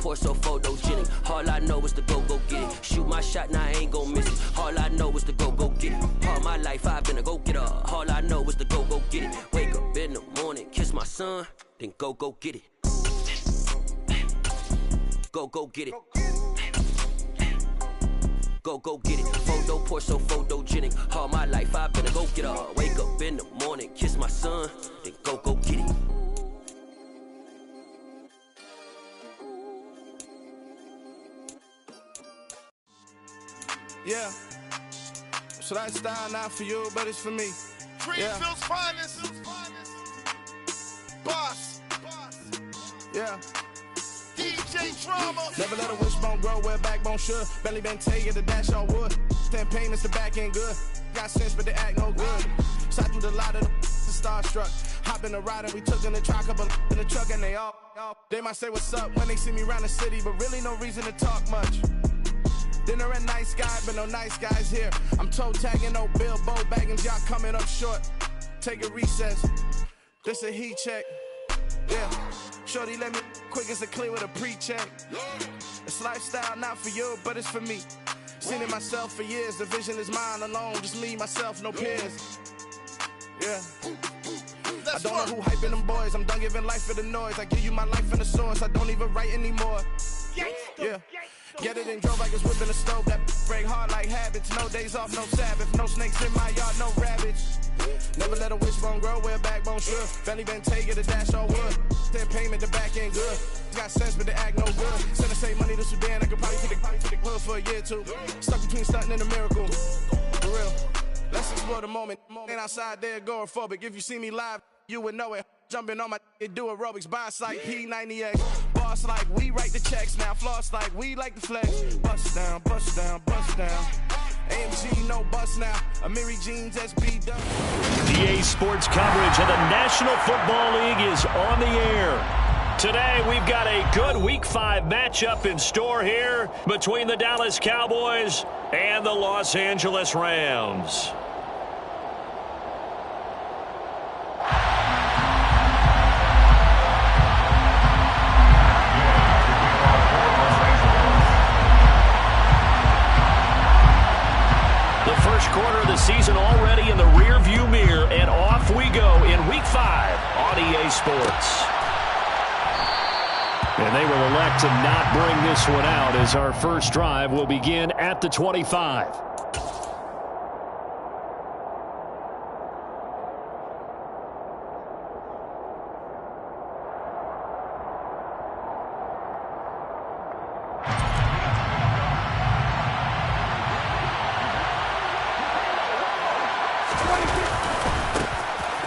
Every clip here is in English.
pour so photogenic. All I know is to go get it. Shoot my shot, now I ain't gon' miss it. All I know is to go get it. All my life I've been a go-getter. All I know is to go get it. Wake up in the morning, kiss my son, then go get it. Go get it. Go get it. Photo pour so photogenic. All my life I've been a go-getter. Wake up in the morning, kiss my son, then go get it. Yeah. So that style not for you, but it's for me. Greenfield's finest. Boss. Yeah. DJ Drama. Never let a wishbone grow where backbone should. Belly been taking the dash all wood. 10 payments, the back end good. Got sense, but they act no good. Shot through the lot of the starstruck. Hop in the ride and we took in the truck, up in the truck, and they all. They might say what's up when they see me around the city, but really no reason to talk much. Dinner and nice guy, but no nice guys here. I'm toe tagging, no Bilbo Baggins, y'all coming up short. Take a recess. This a heat check. Yeah. Shorty let me quick as a clear with a pre-check. It's lifestyle not for you, but it's for me. Seen it myself for years. The vision is mine alone. Just me, myself, no peers. Yeah. I don't know who hyping them boys. I'm done giving life for the noise. I give you my life in the source. I don't even write anymore. Yeah. Get it and drove like it's whipping the stove. That break hard like habits. No days off, no Sabbath. No snakes in my yard, no rabbits. Never let a wishbone grow where backbone should. Belly been taking the dash all wood. 10 payment, the back end good. Got sense, but they act no good. Send the same money to Sudan. I could probably take the hood for a year or two. Stuck between stunting and a miracle. For real. Let's explore the moment. Ain't outside there agoraphobic. If you see me live, you would know it. Jumping on my do aerobics, boss like P90X. Boss like we write the checks now. Floss like we like the flex. Bust down, bust down, bust down. AMG, no bust now. Amiri Jeans, SB done. EA Sports coverage of the National Football League is on the air. Today, we've got a good Week 5 matchup in store here between the Dallas Cowboys and the Los Angeles Rams. First quarter of the season already in the rear-view mirror, and off we go in Week 5 on EA Sports. And they will elect to not bring this one out as our first drive will begin at the 25.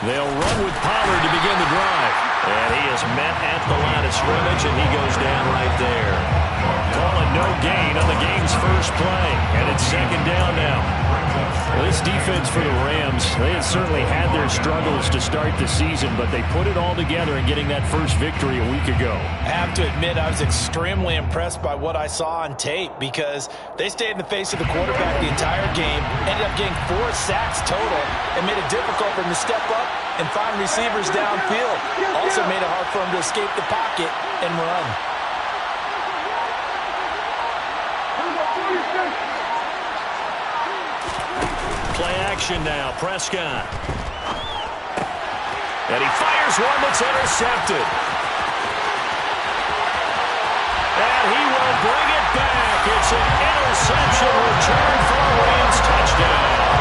They'll run with Pollard to begin the drive. And he is met at the line of scrimmage, and he goes down right there. Calling no gain on the game's first play. And it's second down now. Well, this defense for the Rams, they had certainly had their struggles to start the season, but they put it all together in getting that first victory a week ago. I have to admit, I was extremely impressed by what I saw on tape because they stayed in the face of the quarterback the entire game, ended up getting 4 sacks total, and made it difficult for him to step up and find receivers downfield. Also made it hard for him to escape the pocket and run. Play action now, Prescott. And he fires one that's intercepted. And he will bring it back. It's an interception return for a Rams touchdown.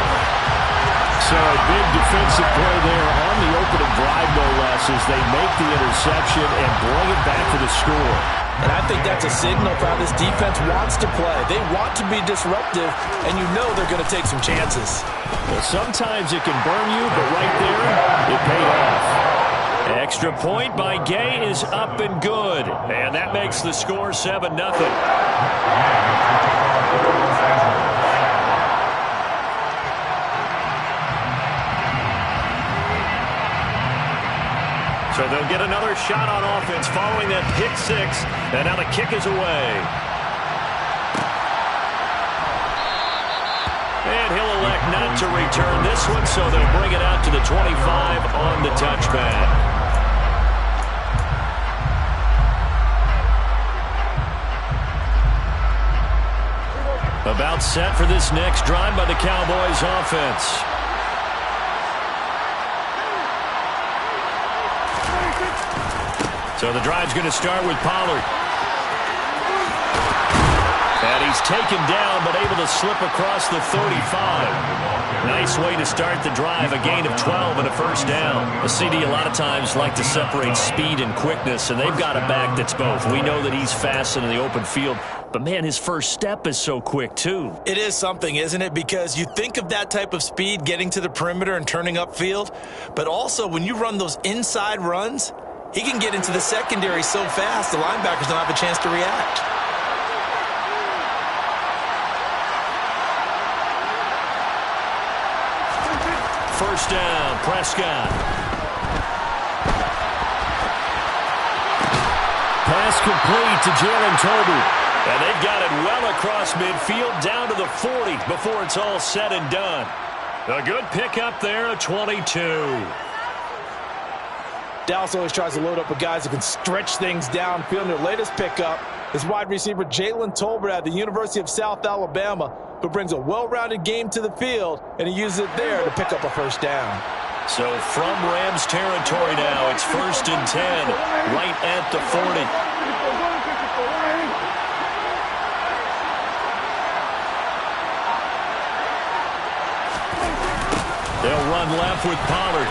So a big defensive play there on the opening drive, no less, as they make the interception and bring it back for the score. And I think that's a signal for how this defense wants to play. They want to be disruptive, and you know they're going to take some chances. Well, sometimes it can burn you, but right there, it paid off. Extra point by Gay is up and good. And that makes the score 7-0. So they'll get another shot on offense following that pick 6. And now the kick is away. And he'll elect not to return this one, so they'll bring it out to the 25 on the touchback. About set for this next drive by the Cowboys offense. So the drive's going to start with Pollard. And he's taken down, but able to slip across the 35. Nice way to start the drive, a gain of 12 and a first down. The CD a lot of times like to separate speed and quickness, and they've got a back that's both. We know that he's fast in the open field, but man, his first step is so quick too. It is something, isn't it? Because you think of that type of speed getting to the perimeter and turning upfield, but also when you run those inside runs, he can get into the secondary so fast the linebackers don't have a chance to react. First down, Prescott. Pass complete to Jalen Tolbert. And they've got it well across midfield down to the 40 before it's all said and done. A good pickup there, a 22. Dallas always tries to load up with guys who can stretch things downfield. Their latest pickup is wide receiver Jalen Tolbert at the University of South Alabama, who brings a well-rounded game to the field, and he uses it there to pick up a first down. So from Rams territory now, it's 1st and 10, right at the 40. They'll run left with Pollard.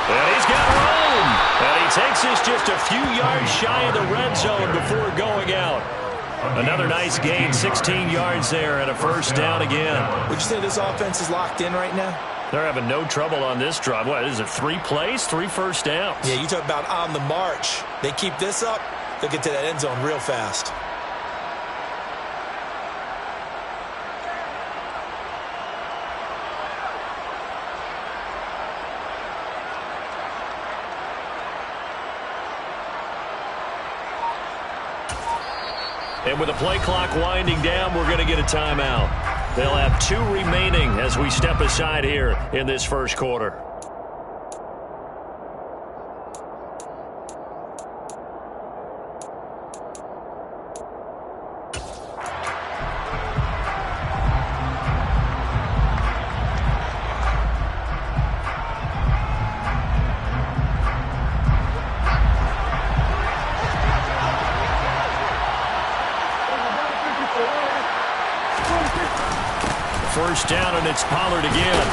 And he's got room. And he takes this just a few yards shy of the red zone before going out. Another nice gain, 16 yards there, and a first down again. Would you say this offense is locked in right now? They're having no trouble on this drive. What is it, 3 plays, 3 first downs? Yeah, you talk about on the march. They keep this up, they'll get to that end zone real fast. And with the play clock winding down, we're going to get a timeout. They'll have 2 remaining as we step aside here in this first quarter. First down, and it's Pollard again.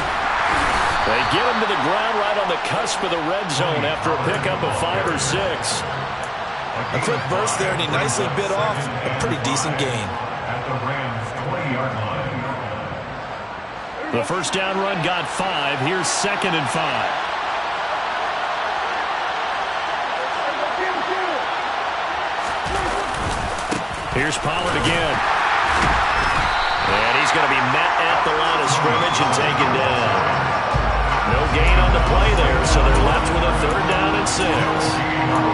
They get him to the ground right on the cusp of the red zone after a pickup of 5 or 6. A quick burst there, and he nicely bit off a pretty decent gain. At the Rams 20-yard line. The first down run got 5. Here's 2nd and 5. Here's Pollard again. And he's going to be met at the line of scrimmage and taken down. No gain on the play there, so they're left with a 3rd down and 6.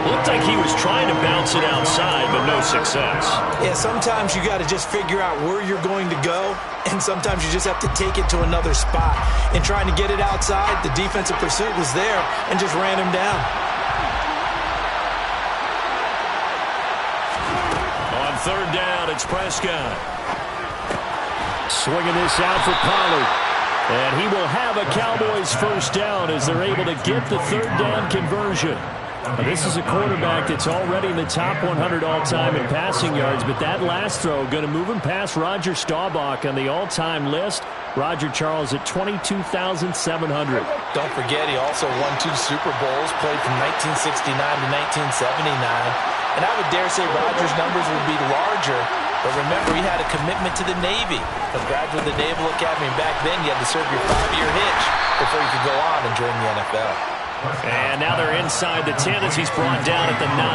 Looked like he was trying to bounce it outside, but no success. Yeah, sometimes you got to just figure out where you're going to go, and sometimes you just have to take it to another spot. And trying to get it outside, the defensive pursuit was there and just ran him down. On 3rd down, it's Prescott. Swinging this out for Pollard. And he will have a Cowboys first down as they're able to get the 3rd down conversion. Now, this is a quarterback that's already in the top 100 all-time in passing yards, but that last throw going to move him past Roger Staubach on the all-time list. Roger Charles at 22,700. Don't forget, he also won 2 Super Bowls, played from 1969 to 1979. And I would dare say Roger's numbers would be larger. But remember, he had a commitment to the Navy. A graduate of the Naval Academy. Back then, you had to serve your 5-year hitch before you could go on and join the NFL. And now they're inside the 10 as he's brought down at the 9.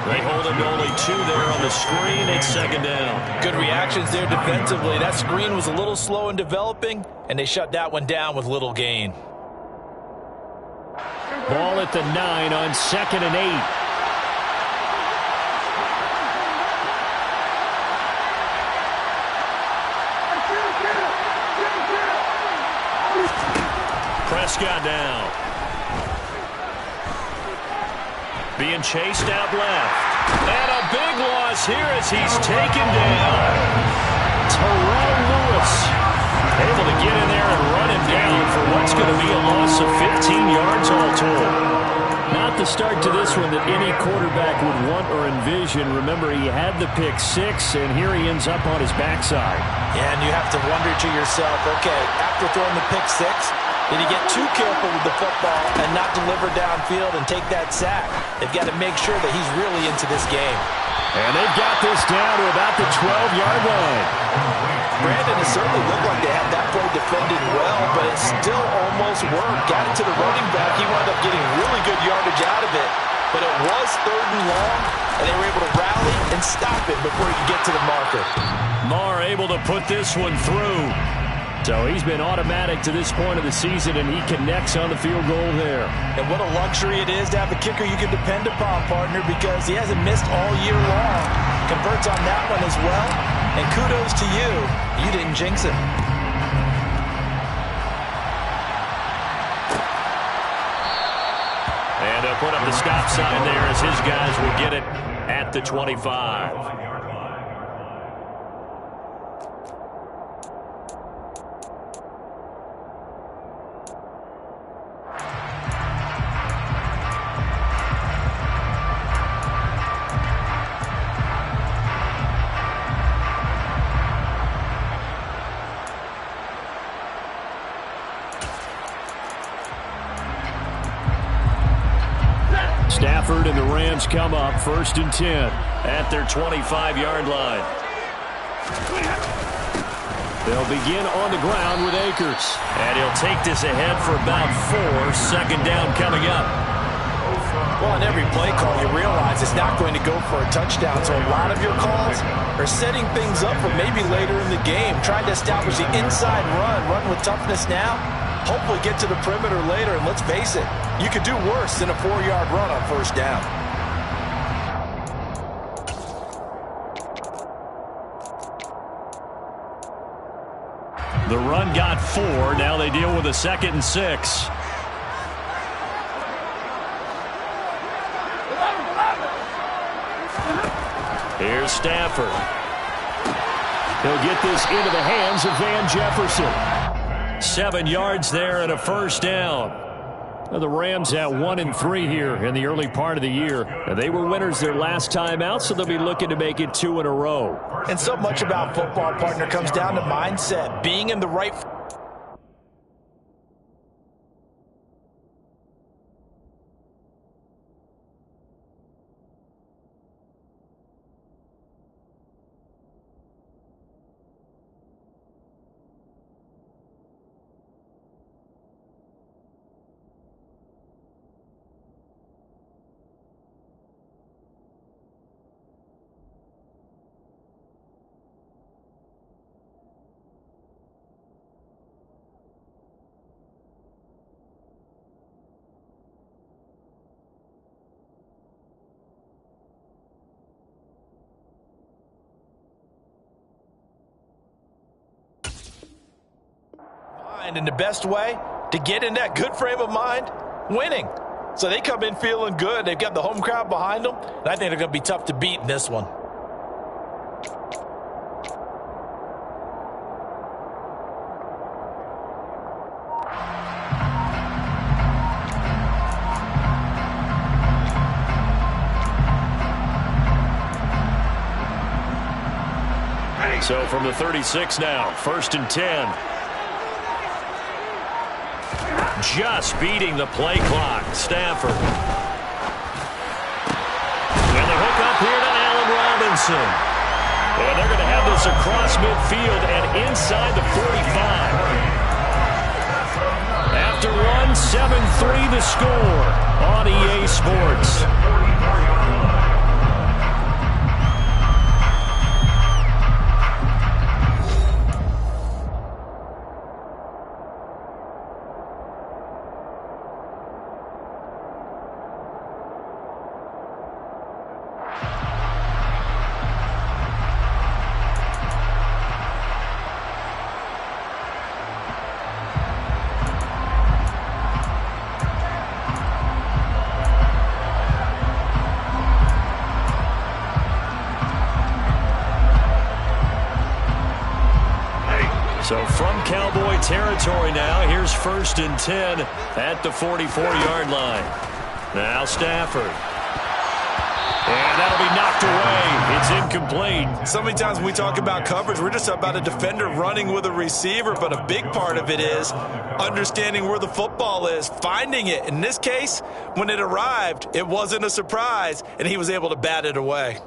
They hold him to only 2 there on the screen. It's 2nd down. Good reactions there defensively. That screen was a little slow in developing, and they shut that one down with little gain. Ball at the 9 on 2nd and 8. Prescott down. Being chased out left. And a big loss here as he's taken down. Terrell Lewis able to get in there and run him down for what's going to be a loss of 15 yards all told. Not the start to this one that any quarterback would want or envision. Remember, he had the pick six, and here he ends up on his backside. Yeah, and you have to wonder to yourself, okay, after throwing the pick six, did he get too careful with the football and not deliver downfield and take that sack? They've got to make sure that he's really into this game. And they've got this down to about the 12-yard line. Brandon, it certainly looked like they had that play defended well, but it still almost worked. Got it to the running back. He wound up getting really good yardage out of it. But it was 3rd and long, and they were able to rally and stop it before he could get to the marker. Marr able to put this one through. So he's been automatic to this point of the season, and he connects on the field goal there. And what a luxury it is to have a kicker you can depend upon, partner, because he hasn't missed all year long. Converts on that one as well. And kudos to you. You didn't jinx him. And they'll put up the stop sign there as his guys will get it at the 25. Stafford and the Rams come up 1st and 10 at their 25-yard line. They'll begin on the ground with Akers. And he'll take this ahead for about 4. 2nd down coming up. Well, on every play call, you realize it's not going to go for a touchdown. So a lot of your calls are setting things up for maybe later in the game, trying to establish the inside run with toughness now. Hopefully get to the perimeter later, and let's face it, you could do worse than a 4-yard run on 1st down. The run got 4. Now they deal with a 2nd and 6. Here's Stafford. He'll get this into the hands of Van Jefferson. 7 yards there and a 1st down. Now the Rams at 1-3 here in the early part of the year. And they were winners their last time out, so they'll be looking to make it 2 in a row. And so much about football, partner, comes down to mindset, being in the right. And the best way to get in that good frame of mind, winning. So they come in feeling good. They've got the home crowd behind them, and I think they're going to be tough to beat in this one. So from the 36 now, 1st and 10. Just beating the play clock. Stafford. And the hook up here to Allen Robinson. And they're going to have this across midfield and inside the 45. After one, 7-3 the score on EA Sports. Cowboy territory now. Here's 1st and 10 at the 44-yard line. Now Stafford. And that'll be knocked away. It's incomplete. So many times when we talk about coverage, we're just about a defender running with a receiver, but a big part of it is understanding where the football is, finding it. In this case, when it arrived, it wasn't a surprise, and he was able to bat it away.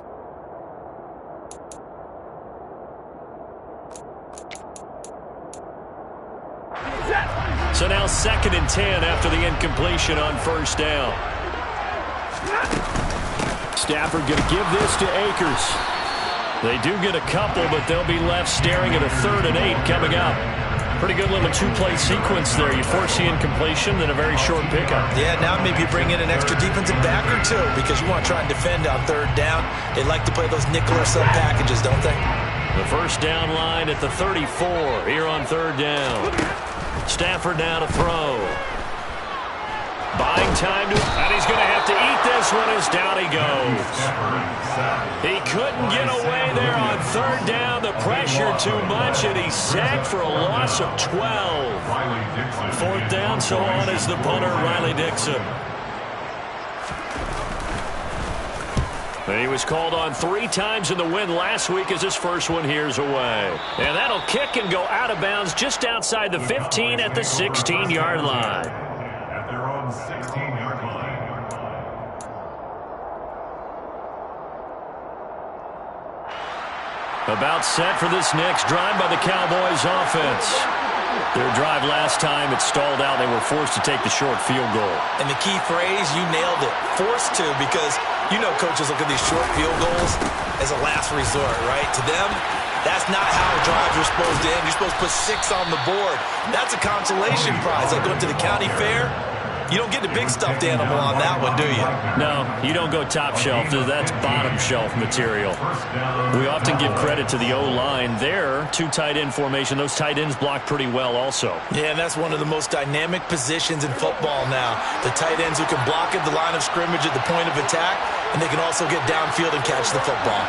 So now 2nd and 10 after the incompletion on 1st down. Stafford going to give this to Akers. They do get a couple, but they'll be left staring at a 3rd and 8 coming up. Pretty good little 2-play sequence there. You force the incompletion, then a very short pickup. Yeah, now maybe bring in an extra defensive back or two because you want to try and defend on 3rd down. They like to play those nickel or sub packages, don't they? The 1st down line at the 34 here on 3rd down. Stafford now to throw. Buying time, and he's going to have to eat this one as down he goes. He couldn't get away there on 3rd down. The pressure too much, and he's sacked for a loss of 12. 4th down, so on is the punter, Riley Dixon. And he was called on 3 times in the win last week as his first one here's away. And that'll kick and go out of bounds just outside the 15 at the 16-yard line. At their own 16-yard line. About set for this next drive by the Cowboys offense. Their drive last time, it stalled out. They were forced to take the short field goal. And the key phrase, you nailed it, forced to, because you know coaches look at these short field goals as a last resort, right? To them, that's not how drives are supposed to end. You're supposed to put 6 on the board. That's a consolation prize. Like going to the county fair, you don't get the big stuffed animal on that one, do you? No, you don't go top shelf. That's bottom shelf material. We often give credit to the O-line there. 2 tight end formation. Those tight ends block pretty well also. Yeah, and that's one of the most dynamic positions in football now. The tight ends who can block at the line of scrimmage at the point of attack, and they can also get downfield and catch the football.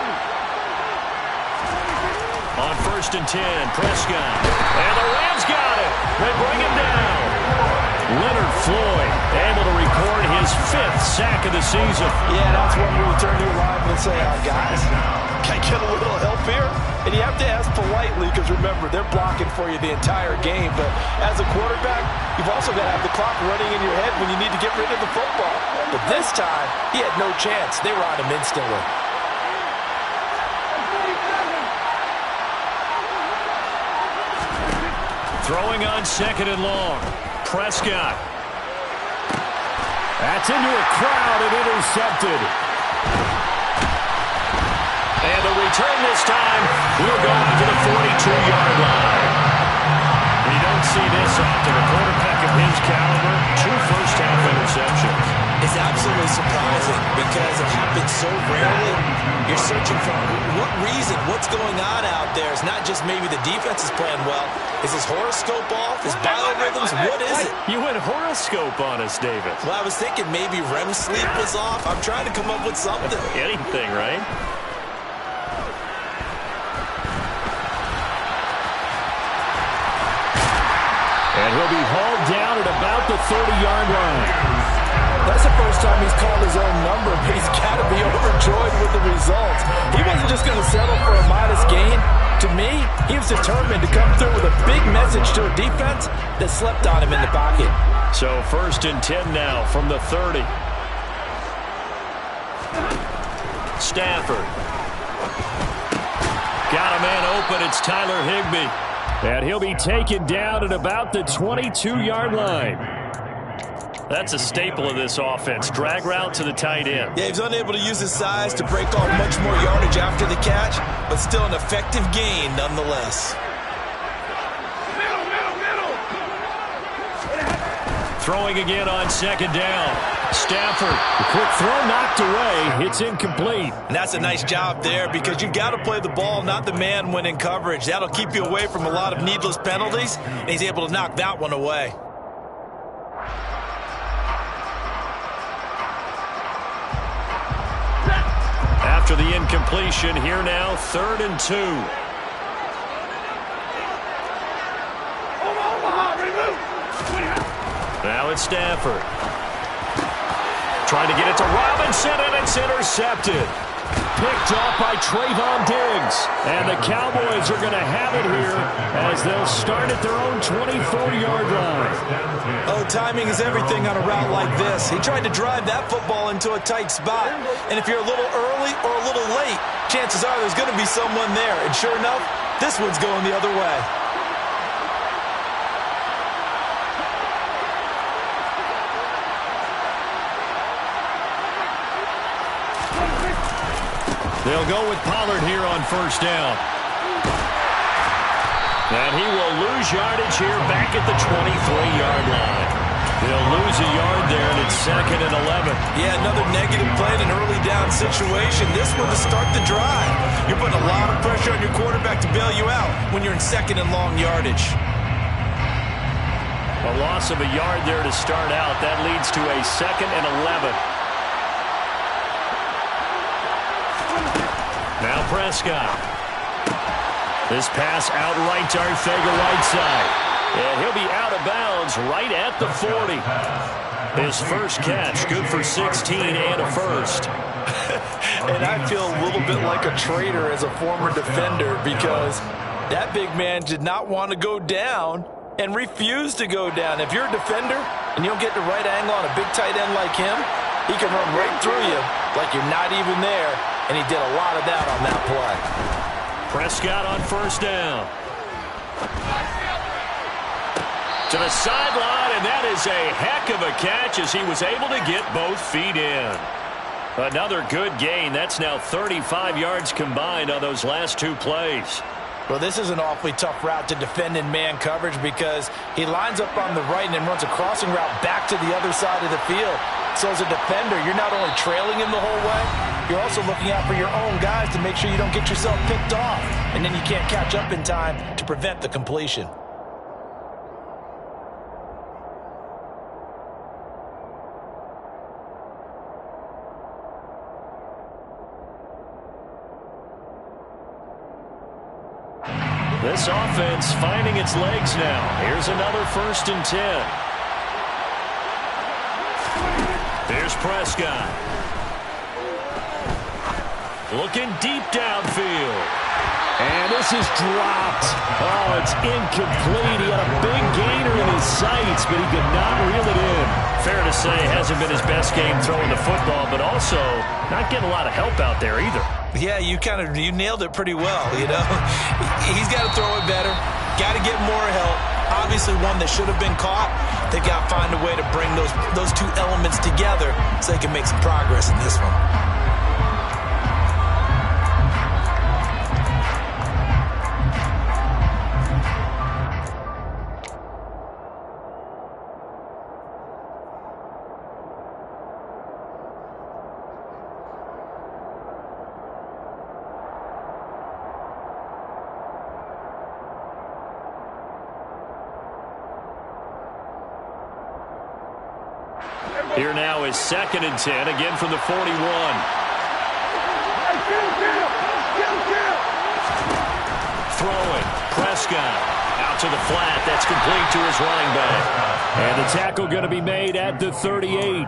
On 1st and 10, Prescott. And the Rams got it. They bring him down. Leonard Floyd able to record his 5th sack of the season. Yeah, that's when we turn to your lineman and say, guys, can I get a little help here? And you have to ask politely because, remember, they're blocking for you the entire game. But as a quarterback, you've also got to have the clock running in your head when you need to get rid of the football. But this time, he had no chance. They were on him instantly. Throwing on 2nd and long. Prescott. That's into a crowd and intercepted. And the return this time will go out to the 42-yard line. You don't see this often. A quarterback of his caliber, 2 first-half interceptions. It's absolutely surprising because it happens so rarely. You're searching for what reason, what's going on out there. It's not just maybe the defense is playing well. Is his horoscope off? His biorhythms? What is it? You went horoscope on us, David. Well, I was thinking maybe REM sleep was off. I'm trying to come up with something. Anything, right? And he'll be hauled down at about the 30-yard line. That's the first time he's called his own number, but he's got to be overjoyed with the results. He wasn't just going to settle for a modest gain. To me, he was determined to come through with a big message to a defense that slept on him in the pocket. So 1st and 10 now from the 30. Stafford. Got a man open. It's Tyler Higbee. And he'll be taken down at about the 22-yard line. That's a staple of this offense. Drag route to the tight end. Yeah, he's unable to use his size to break off much more yardage after the catch, but still an effective gain nonetheless. Throwing again on 2nd down. Stafford, the quick throw knocked away. It's incomplete. And that's a nice job there because you've got to play the ball, not the man when in coverage. That'll keep you away from a lot of needless penalties, and he's able to knock that one away. After the incompletion, here now, 3rd and 2. Now it's Stafford. Trying to get it to Robinson, and it's intercepted. Picked off by Trayvon Diggs. And the Cowboys are going to have it here as they'll start at their own 24-yard line. Oh, timing is everything on a route like this. He tried to drive that football into a tight spot. And if you're a little early or a little late, chances are there's going to be someone there. And sure enough, this one's going the other way. They'll go with Pollard here on first down. And he will lose yardage here back at the 23-yard line. They'll lose a yard there, and it's 2nd and 11. Yeah, another negative play in an early down situation. This one to start the drive. You're putting a lot of pressure on your quarterback to bail you out when you're in 2nd and long yardage. A loss of a yard there to start out. That leads to a 2nd and 11. Now Prescott. This pass outright to Arcega-Whiteside. And he'll be out of bounds right at the 40. His first catch, good for 16 and a first. And I feel a little bit like a traitor as a former defender because that big man did not want to go down and refused to go down. If you're a defender and you don't get the right angle on a big tight end like him, he can run right through you like you're not even there. And he did a lot of that on that play. Prescott on first down. To the sideline, and that is a heck of a catch as he was able to get both feet in. Another good gain. That's now 35 yards combined on those last two plays. Well, this is an awfully tough route to defend in man coverage because he lines up on the right and then runs a crossing route back to the other side of the field. So as a defender, you're not only trailing him the whole way, you're also looking out for your own guys to make sure you don't get yourself picked off. And then you can't catch up in time to prevent the completion. This offense finding its legs now. Here's another 1st and 10. Here's Prescott. Looking deep downfield. And this is dropped. Oh, it's incomplete. He had a big gainer in his sights, but he could not reel it in. Fair to say, hasn't been his best game throwing the football, but also not getting a lot of help out there either. Yeah, you nailed it pretty well, you know. He's got to throw it better. Got to get more help. Obviously one that should have been caught. They got to find a way to bring those two elements together so they can make some progress in this one. Here now is 2nd and 10, again from the 41. Throwing, Prescott out to the flat. That's complete to his running back. And the tackle going to be made at the 38.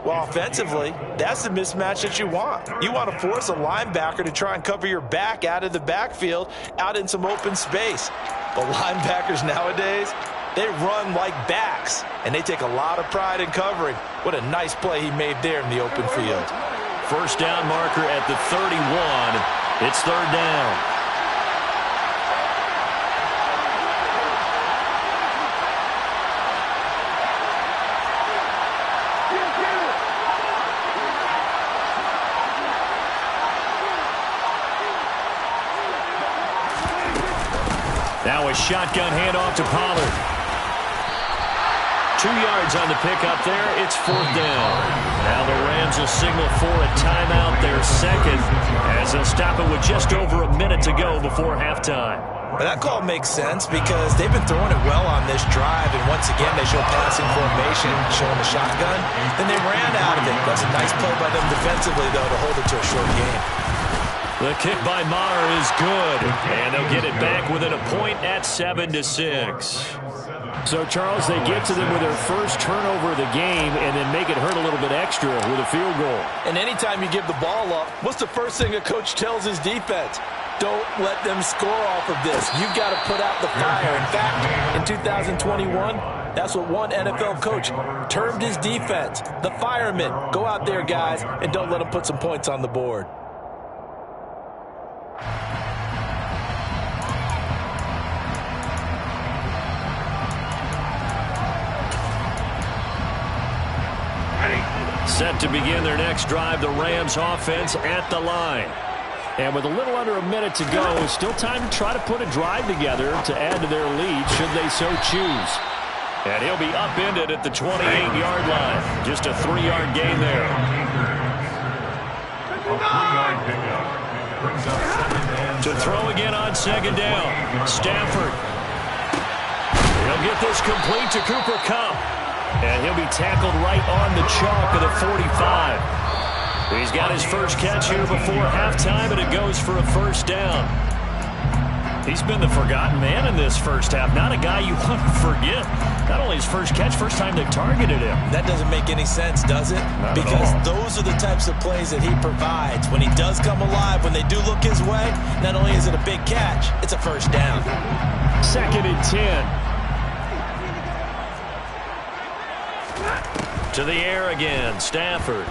Well, offensively, that's the mismatch that you want. You want to force a linebacker to try and cover your back out of the backfield, out in some open space. But linebackers nowadays, they run like backs, and they take a lot of pride in covering. What a nice play he made there in the open field. First down marker at the 31. It's 3rd down. Now a shotgun handoff to Pollard. 2 yards on the pickup there. It's 4th down. Now the Rams will signal for a timeout, their second, as they'll stop it with just over a minute to go before halftime. But that call makes sense because they've been throwing it well on this drive, and once again they show passing formation, showing the shotgun. Then they ran out of it. That's a nice play by them defensively, though, to hold it to a short game. The kick by Maher is good, and they'll get it back within a point at 7-6. So, Charles, they get to them with their first turnover of the game and then make it hurt a little bit extra with a field goal. And anytime you give the ball up, what's the first thing a coach tells his defense? Don't let them score off of this. You've got to put out the fire. In fact, in 2021, that's what one NFL coach termed his defense. The firemen. Go out there, guys, and don't let them put some points on the board. Set to begin their next drive, the Rams offense at the line. And with a little under a minute to go, still time to try to put a drive together to add to their lead should they so choose. And he'll be upended at the 28-yard line. Just a 3-yard gain there. To throw again on second down. Stafford. He'll get this complete to Cooper Kupp. And he'll be tackled right on the chalk of the 45. He's got his first catch here before halftime, and it goes for a first down. He's been the forgotten man in this first half. Not a guy you want to forget. Not only his first catch, first time they targeted him. That doesn't make any sense, does it? Because those are the types of plays that he provides. When he does come alive, when they do look his way, not only is it a big catch, it's a first down. 2nd and 10. To the air again, Stafford.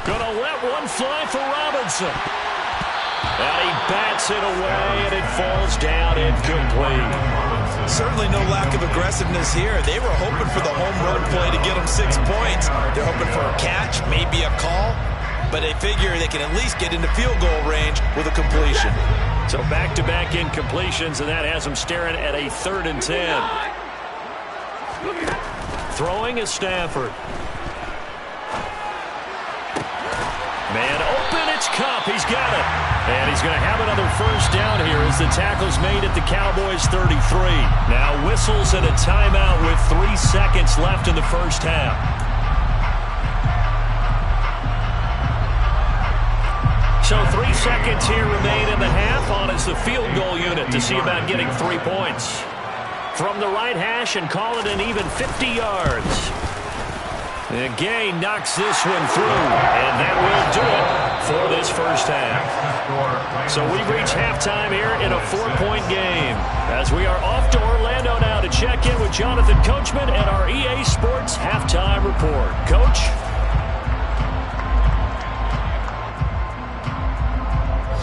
Gonna let one fly for Robinson. And he bats it away, and it falls down incomplete. Certainly no lack of aggressiveness here. They were hoping for the home run play to get them 6 points. They're hoping for a catch, maybe a call, but they figure they can at least get into field goal range with a completion. So back-to-back incompletions, and that has them staring at a 3rd and 10. Throwing is Stafford. Man open, it's Kupp. He's got it. And he's going to have another first down here as the tackle's made at the Cowboys' 33. Now whistles and a timeout with 3 seconds left in the first half. So 3 seconds here remain in the half. On is the field goal unit to see about getting 3 points. From the right hash and call it an even 50 yards. And Gay knocks this one through, and that will do it for this first half. So we reach halftime here in a 4-point game as we are off to Orlando now to check in with Jonathan Coachman and our EA Sports Halftime Report. Coach?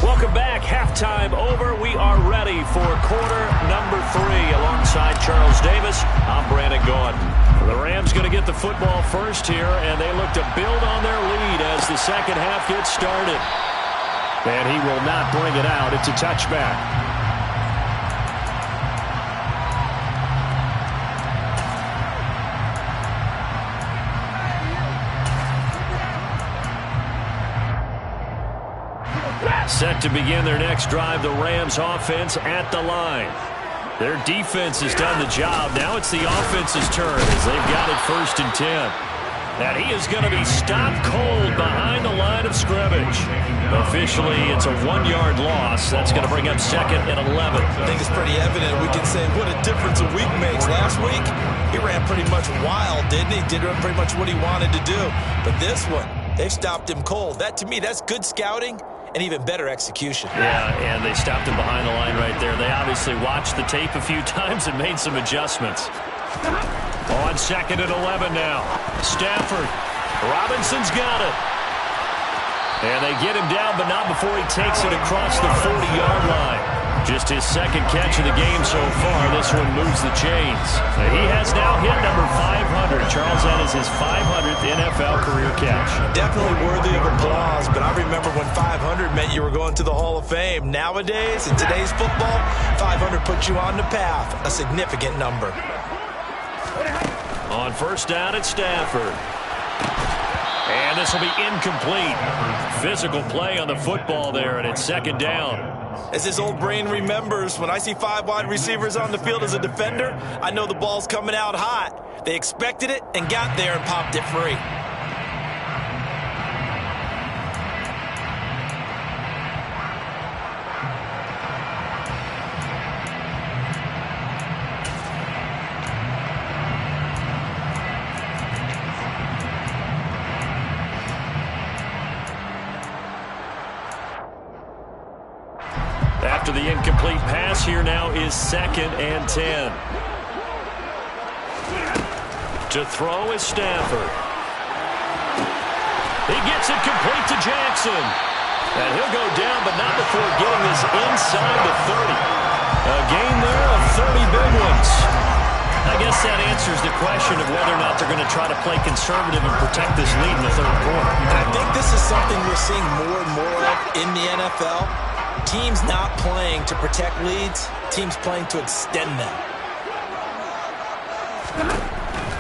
Welcome back. Halftime over. We are ready for quarter number 3 alongside Charles Davis. I'm Brandon Gaudin. The Rams going to get the football first here, and they look to build on their lead as the second half gets started. And he will not bring it out. It's a touchback. Set to begin their next drive, the Rams offense at the line. Their defense has done the job. Now it's the offense's turn as they've got it 1st and 10. And he is going to be stopped cold behind the line of scrimmage. Officially, it's a 1-yard loss. That's going to bring up 2nd and 11. I think it's pretty evident. We can say what a difference a week makes. Last week, he ran pretty much wild, didn't he? Did pretty much what he wanted to do. But this one, they've stopped him cold. That, to me, that's good scouting and even better execution. Yeah, and they stopped him behind the line right there. They obviously watched the tape a few times and made some adjustments. On 2nd and 11 now. Stafford. Robinson's got it. And they get him down, but not before he takes it across the 40-yard line. Just his 2nd catch of the game so far. This one moves the chains. He has now hit number 500. Charles, that is his 500th NFL career catch. Definitely worthy of applause, but I remember when 500 meant you were going to the Hall of Fame. Nowadays, in today's football, 500 puts you on the path, a significant number. On 1st down, it's Stafford. And this will be incomplete. Physical play on the football there, and it's 2nd down. As his old brain remembers, when I see 5 wide receivers on the field as a defender, I know the ball's coming out hot. They expected it and got there and popped it free. after the incomplete pass. Here now is 2nd and 10. To throw is Stafford. He gets it complete to Jackson. And he'll go down, but not before getting this inside the 30. A gain there of 30 big ones. I guess that answers the question of whether or not they're going to try to play conservative and protect this lead in the third quarter. And I think this is something we're seeing more and more of in the NFL. Teams not playing to protect leads, teams playing to extend them.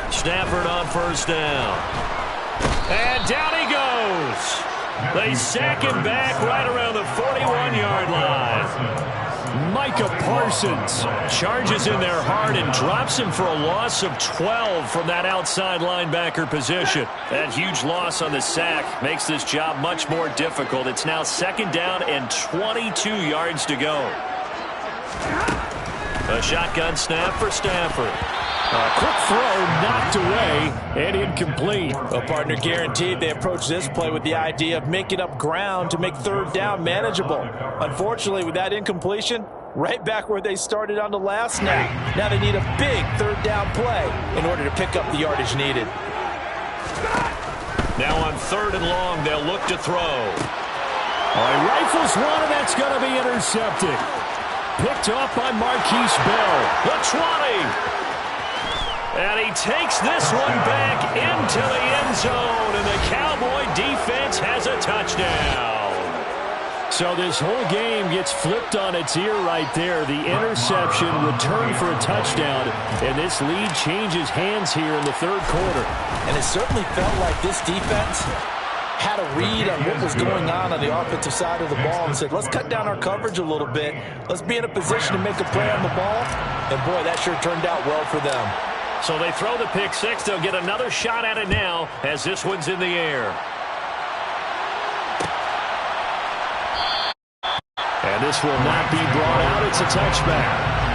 Stafford on first down. And down he goes. They sack him back right around the 41-yard line. Micah Parsons charges in there hard and drops him for a loss of 12 from that outside linebacker position. That huge loss on the sack makes this job much more difficult. It's now 2nd down and 22 yards to go. A shotgun snap for Stafford. A quick throw knocked away and incomplete. Well, partner, guaranteed they approach this play with the idea of making up ground to make 3rd down manageable. Unfortunately, with that incompletion, right back where they started on the last snap. Now they need a big 3rd down play in order to pick up the yardage needed. Now on 3rd and long, they'll look to throw. All right, rifles one, and that's going to be intercepted. Picked off by Marquise Bell. The 20. And he takes this one back into the end zone, and the Cowboy defense has a touchdown. So this whole game gets flipped on its ear right there. The interception, return for a touchdown, and this lead changes hands here in the 3rd quarter. And it certainly felt like this defense had a read on what was going on the offensive side of the ball and said, let's cut down our coverage a little bit. Let's be in a position to make a play on the ball. And, boy, that sure turned out well for them. So they throw the pick six. They'll get another shot at it now as this one's in the air. And this will not be brought out. It's a touchback.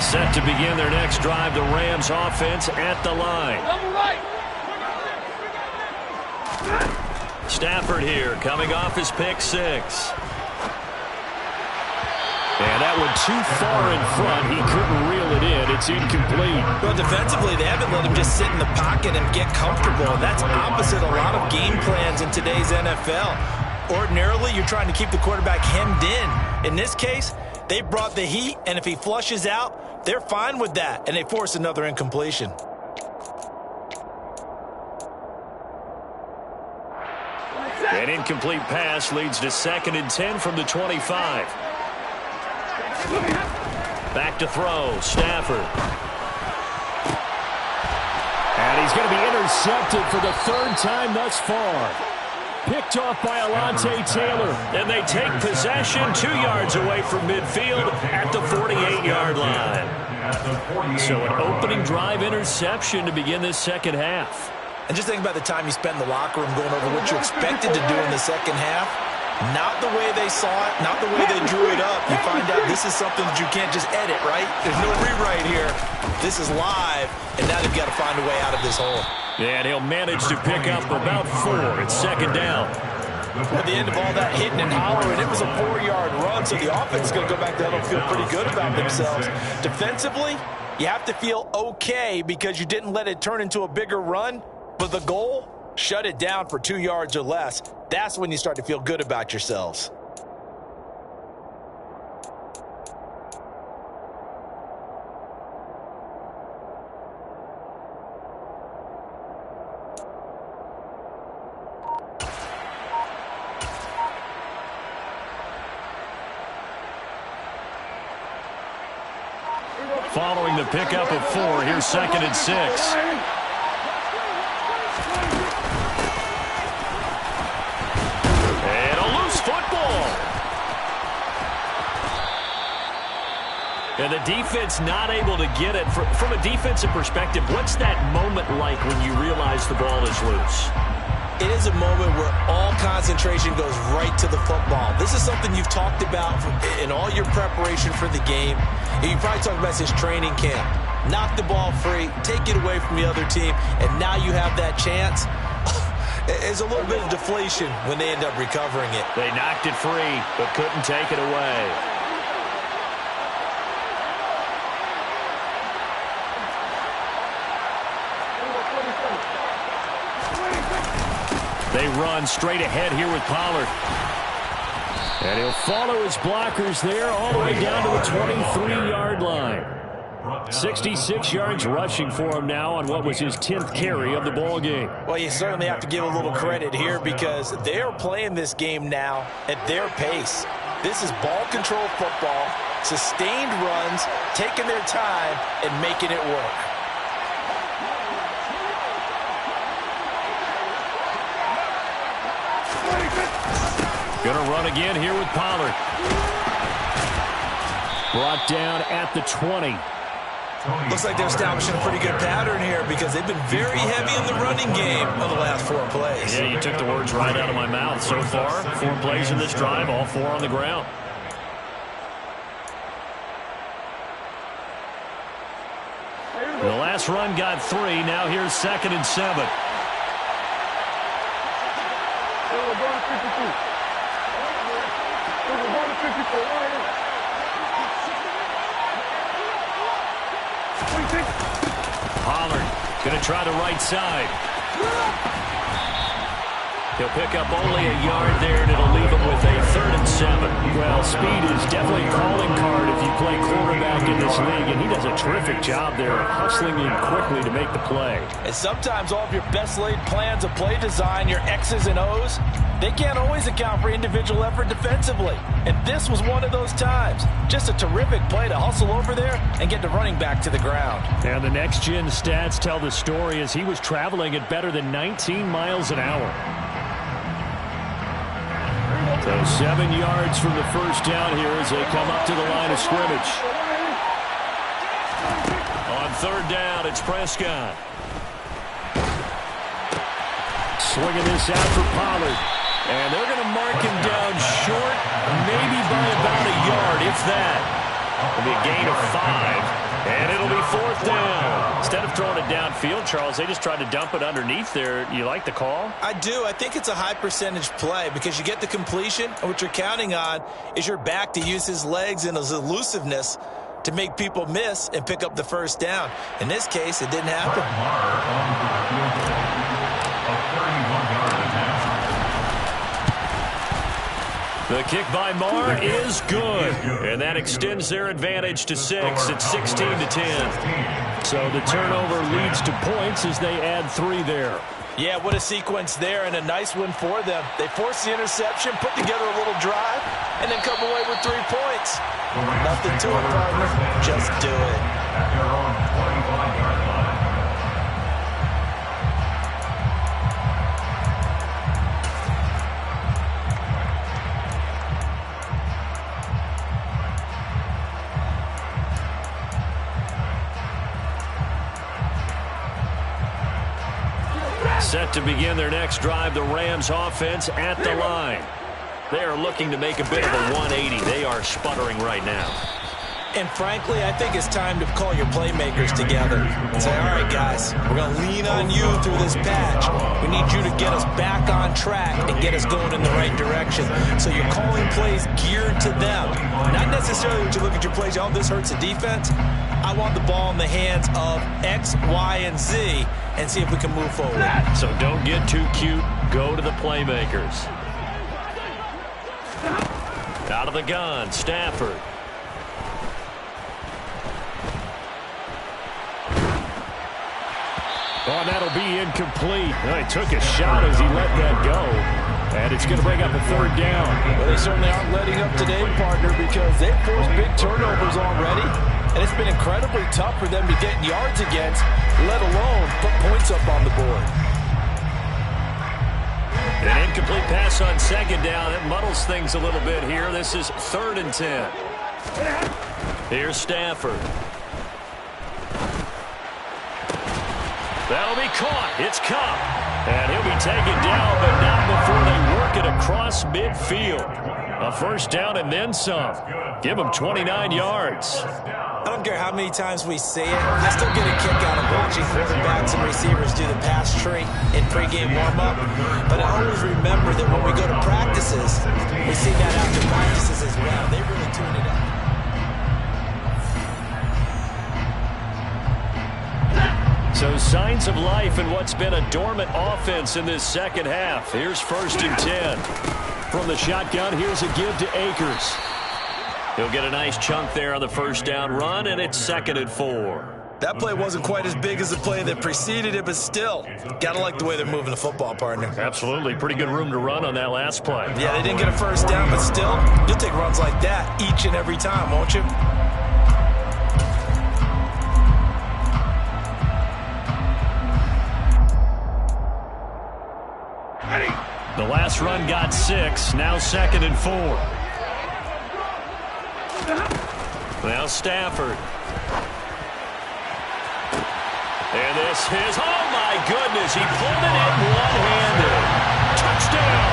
Set to begin their next drive, the Rams offense at the line. Stafford here coming off his pick six. And that one too far in front. He couldn't reel it in. It's incomplete. Well, defensively, they haven't let him just sit in the pocket and get comfortable. That's opposite a lot of game plans in today's NFL. Ordinarily, you're trying to keep the quarterback hemmed in. In this case, they brought the heat, and if he flushes out, they're fine with that, and they force another incompletion. An incomplete pass leads to 2nd and 10 from the 25. Back to throw, Stafford. And he's going to be intercepted for the 3rd time thus far. Picked off by Alontae Taylor. And they take possession 2 yards away from midfield at the 48-yard line. So an opening drive interception to begin this 2nd half. And just think about the time you spent in the locker room going over what you expected to do in the 2nd half. Not the way they saw it, not the way they drew it up. You find out this is something that you can't just edit, right? There's no rewrite here. This is live, and now they've got to find a way out of this hole. And he'll manage to pick up about 4. It's 2nd down. At the end of all that hitting and hollering, it was a 4-yard run, so the offense is going to go back there and feel pretty good about themselves. Defensively, you have to feel okay because you didn't let it turn into a bigger run, but the goal, shut it down for 2 yards or less. That's when you start to feel good about yourselves. Following the pickup of 4, here's 2nd and 6. And And the defense not able to get it. From a defensive perspective, what's that moment like when you realize the ball is loose? It is a moment where all concentration goes right to the football. This is something you've talked about in all your preparation for the game. You probably talked about since training camp. Knock the ball free, take it away from the other team, and now you have that chance. There's a little bit of deflation when they end up recovering it. They knocked it free, but couldn't take it away. They run straight ahead here with Pollard. And he'll follow his blockers there all the way down to the 23-yard line. 66 yards rushing for him now on what was his 10th carry of the ball game. Well, you certainly have to give a little credit here because they're playing this game now at their pace. This is ball control football, sustained runs, taking their time and making it work. Gonna run again here with Pollard. Brought down at the 20. Looks like they're establishing a pretty good pattern here because they've been very heavy in the running game on the last 4 plays. Yeah, you took the words right out of my mouth. So far, 4 plays in this drive, all 4 on the ground. The last run got 3. Now here's 2nd and 7. Pollard going to try the right side. He'll pick up only a yard there, and it'll leave him with a 3rd and 7. Well, speed is definitely a calling card if you play quarterback in this league, and he does a terrific job there hustling in quickly to make the play. And sometimes all of your best laid plans of play design, your X's and O's, they can't always account for individual effort defensively. And this was one of those times. Just a terrific play to hustle over there and get the running back to the ground. And the next-gen stats tell the story as he was traveling at better than 19 miles an hour. So 7 yards from the first down here as they come up to the line of scrimmage. On 3rd down, it's Prescott. Swinging this out for Pollard. And they're going to mark him down short, maybe by about a yard, if that. It'll be a gain of 5, and it'll be 4th down. Instead of throwing it downfield, Charles, they just tried to dump it underneath there. You like the call? I do. I think it's a high percentage play because you get the completion, and what you're counting on is your back to use his legs and his elusiveness to make people miss and pick up the first down. In this case, it didn't happen. The kick by Marr is good, and that extends their advantage to 6. It's 16-10. So the turnover leads to points as they add 3 there. Yeah, what a sequence there, and a nice one for them. They force the interception, put together a little drive, and then come away with 3 points. Nothing to it, partner. Just do it. At their own 25-yard line. Set to begin their next drive, the Rams offense at the line. They are looking to make a bit of a 180. They are sputtering right now. And frankly, I think it's time to call your playmakers together and say, all right, guys, we're going to lean on you through this patch. We need you to get us back on track and get us going in the right direction. So you're calling plays geared to them. Not necessarily when you look at your plays, oh, this hurts the defense. I want the ball in the hands of X, Y, and Z and see if we can move forward. So don't get too cute. Go to the playmakers. Out of the gun, Stafford. Oh, and that'll be incomplete. Well, he took a shot as he let that go. And it's going to bring up a 3rd down. Well, they certainly aren't letting up today, partner, because they've forced big turnovers already. And it's been incredibly tough for them to get yards against, let alone put points up on the board. An incomplete pass on 2nd down. It muddles things a little bit here. This is 3rd and 10. Here's Stafford. That'll be caught. It's Kupp. And he'll be taken down, but not before they work it across midfield. A first down and then some. Give him 29 yards. I don't care how many times we say it, I still get a kick out of watching quarterbacks and receivers do the pass tree in pregame warm-up. But I always remember that when we go to practices, we see that after practices as well. They really tune it up. So signs of life in what's been a dormant offense in this second half. Here's 1st and 10. From the shotgun, here's a give to Akers. He'll get a nice chunk there on the first down run, and it's 2nd and 4. That play wasn't quite as big as the play that preceded it, but still, got to like the way they're moving the football, partner. Absolutely. Pretty good room to run on that last play. Yeah, they didn't get a first down, but still, you'll take runs like that each and every time, won't you? The last run got 6. Now 2nd and 4. Now Stafford. And this is, oh my goodness, he pulled it in one-handed. Touchdown!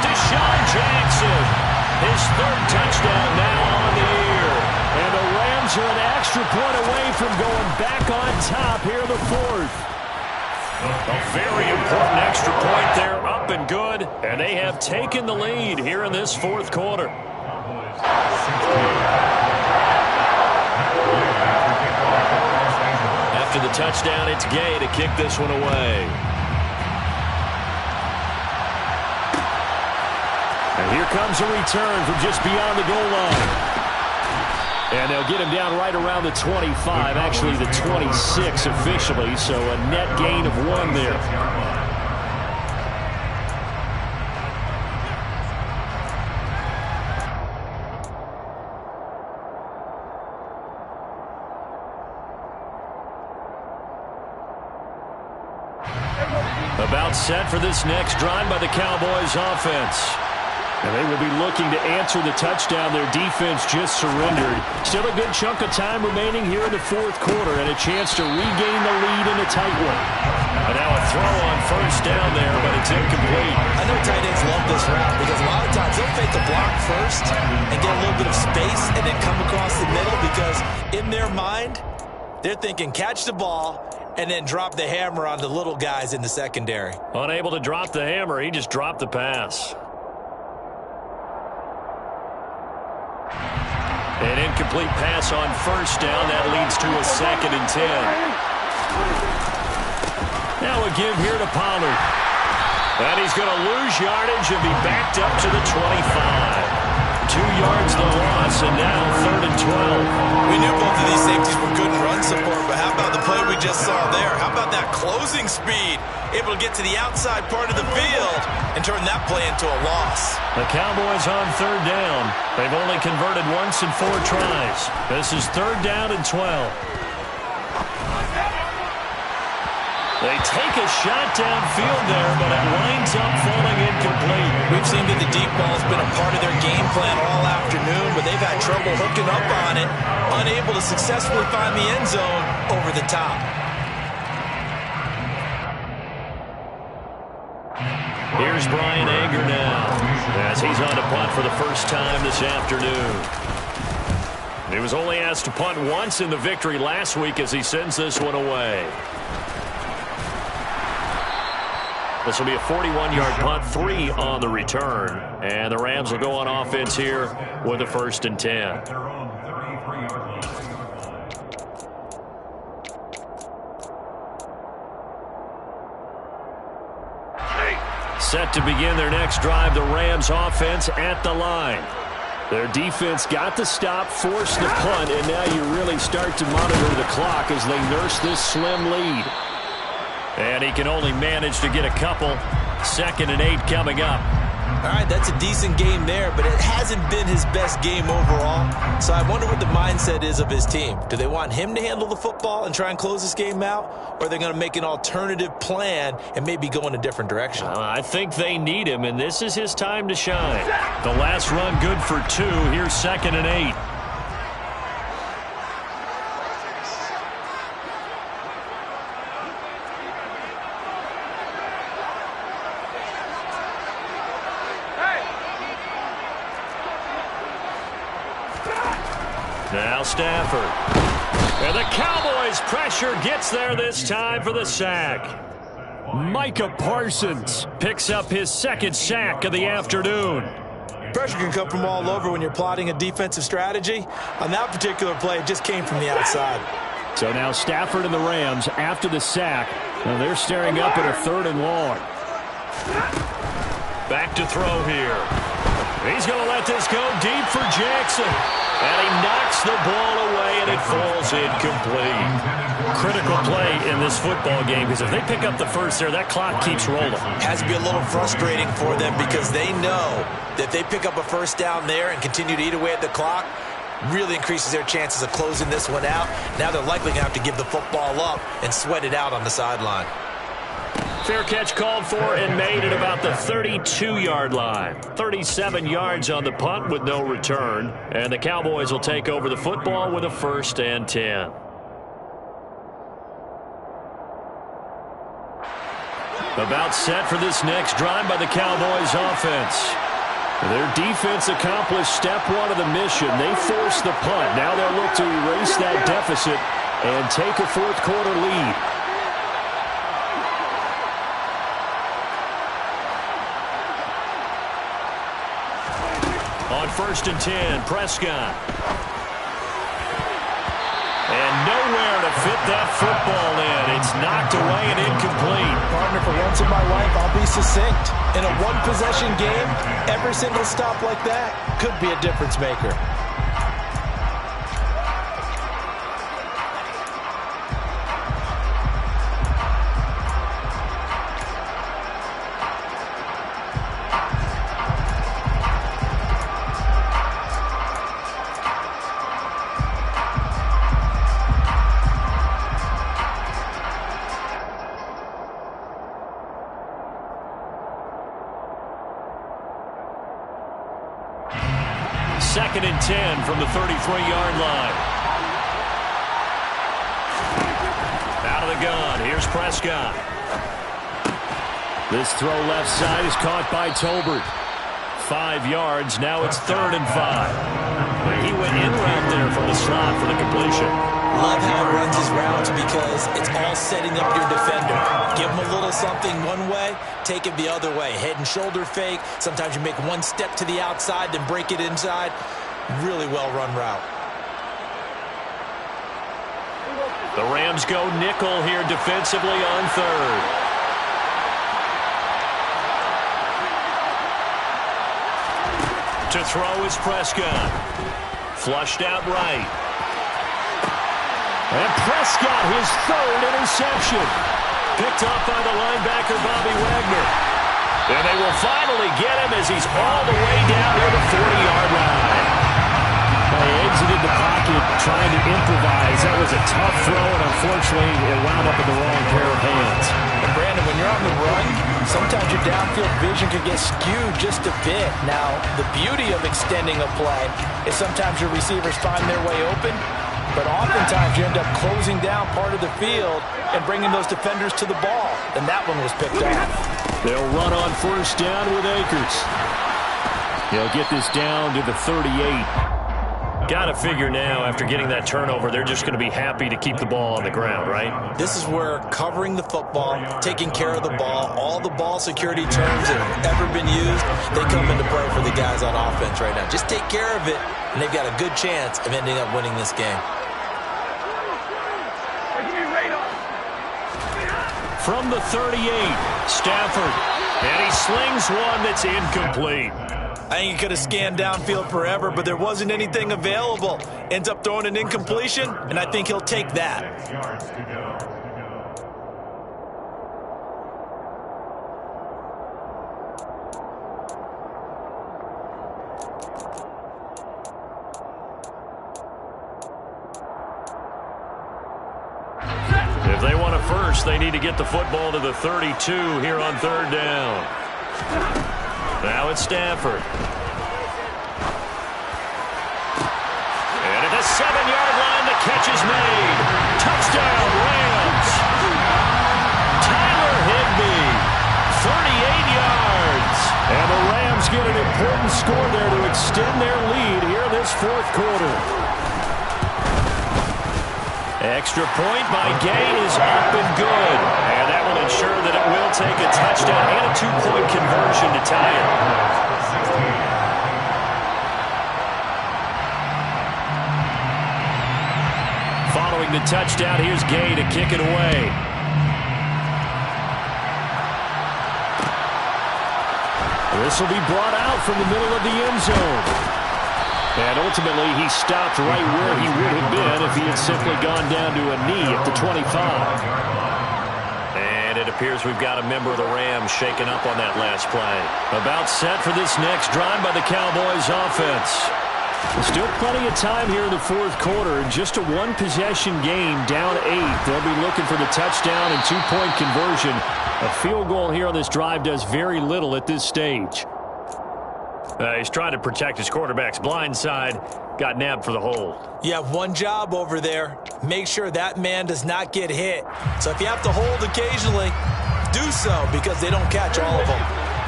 Deshaun Jackson. His 3rd touchdown now on the year. And the Rams are an extra point away from going back on top here in the 4th. A very important extra point there, up and good. And they have taken the lead here in this 4th quarter. After the touchdown, it's Gay to kick this one away. And here comes a return from just beyond the goal line. And they'll get him down right around the 25, actually the 26 officially, so a net gain of 1 there. About set for this next drive by the Cowboys offense. And they will be looking to answer the touchdown their defense just surrendered. Still a good chunk of time remaining here in the 4th quarter and a chance to regain the lead in a tight one. And now a throw on first down there, but it's incomplete. I know tight ends love this route because a lot of times they'll fake a block first and get a little bit of space and then come across the middle because in their mind, they're thinking catch the ball and then drop the hammer on the little guys in the secondary. Unable to drop the hammer, he just dropped the pass. An incomplete pass on first down. That leads to a 2nd and 10. Now a give here to Pollard. And he's going to lose yardage and be backed up to the 25. 2 yards the loss, and now 3rd and 12. We knew both of these safeties were good in run support, but how about the play we just saw there? How about that closing speed? Able to get to the outside part of the field and turn that play into a loss. The Cowboys on 3rd down. They've only converted once in 4 tries. This is 3rd down and 12. They take a shot downfield there, but it winds up falling incomplete. We've seen that the deep ball's been a part of their game plan all afternoon, but they've had trouble hooking up on it, unable to successfully find the end zone over the top. Here's Brian Anger now, as he's on to punt for the first time this afternoon. He was only asked to punt once in the victory last week as he sends this one away. This will be a 41-yard punt, 3 on the return. And the Rams will go on offense here with a 1st and 10. Set to begin their next drive, the Rams offense at the line. Their defense got the stop, forced the punt, and now you really start to monitor the clock as they nurse this slim lead. And he can only manage to get a couple. 2nd and 8 coming up. All right, that's a decent game there, but it hasn't been his best game overall. So I wonder what the mindset is of his team. Do they want him to handle the football and try and close this game out? Or are they going to make an alternative plan and maybe go in a different direction? I think they need him, and this is his time to shine. The last run good for 2. Here's 2nd and 8. Now Stafford. And the Cowboys' pressure gets there this time for the sack. Micah Parsons picks up his second sack of the afternoon. Pressure can come from all over when you're plotting a defensive strategy. On that particular play, it just came from the outside. So now Stafford and the Rams after the sack. Now they're staring up at a 3rd and long. Back to throw here. He's going to let this go deep for Jackson. And he knocks the ball away, and it falls incomplete. Critical play in this football game, because if they pick up the first there, that clock keeps rolling. Has to be a little frustrating for them because they know that if they pick up a first down there and continue to eat away at the clock, really increases their chances of closing this one out. Now they're likely going to have to give the football up and sweat it out on the sideline. Fair catch called for and made at about the 32-yard line. 37 yards on the punt with no return. And the Cowboys will take over the football with a 1st and 10. About set for this next drive by the Cowboys offense. Their defense accomplished step 1 of the mission. They forced the punt. Now they'll look to erase that deficit and take a 4th quarter lead. On 1st and 10, Prescott. And nowhere to fit that football in. It's knocked away and incomplete. Partner, for once in my life, I'll be succinct. In a one-possession game, every single stop like that could be a difference maker. Second and 10 from the 33-yard line. Out of the gun. Here's Prescott. This throw left side is caught by Tolbert. 5 yards. Now it's 3rd and 5. He went in route there from the slot for the completion. Love how he runs his routes because it's all setting up your defender. Give him a little something one way, take it the other way. Head and shoulder fake. Sometimes you make one step to the outside, then break it inside. Really well-run route. The Rams go nickel here defensively on 3rd. To throw is Prescott. Flushed out right. And Prescott, his 3rd interception. Picked off by the linebacker, Bobby Wagner. And they will finally get him as he's all the way down near the 40-yard line. He exited the pocket trying to improvise. That was a tough throw, and unfortunately, it wound up in the wrong pair of hands. And Brandon, when you're on the run, sometimes your downfield vision can get skewed just a bit. Now, the beauty of extending a play is sometimes your receivers find their way open, but oftentimes you end up closing down part of the field and bringing those defenders to the ball. And that one was picked off. They'll run on 1st down with Akers. He'll get this down to the 38. Got to figure now, after getting that turnover, they're just going to be happy to keep the ball on the ground, right? This is where covering the football, taking care of the ball, all the ball security terms that have ever been used, they come into play for the guys on offense right now. Just take care of it, and they've got a good chance of ending up winning this game. From the 38, Stafford. And he slings one that's incomplete. I think he could have scanned downfield forever, but there wasn't anything available. Ends up throwing an incompletion, and I think he'll take that. If they want a first, they need to get the football to the 32 here on 3rd down. Now it's Stafford. And at the 7-yard line, the catch is made. Touchdown, Rams. Tyler Higbee, 38 yards. And the Rams get an important score there to extend their lead here this 4th quarter. Extra point by Gay is up and good. And that will ensure that it will take a touchdown and a 2-point conversion to tie it. Following the touchdown, here's Gay to kick it away. This will be brought out from the middle of the end zone. And ultimately, he stopped right where he would have been if he had simply gone down to a knee at the 25. And it appears we've got a member of the Rams shaken up on that last play. About set for this next drive by the Cowboys offense. Still plenty of time here in the fourth quarter. Just a one-possession game, down 8. They'll be looking for the touchdown and 2-point conversion. A field goal here on this drive does very little at this stage. He's trying to protect his quarterback's blind side. Got nabbed for the hold. You have one job over there. Make sure that man does not get hit. So if you have to hold occasionally, do so, because they don't catch all of them.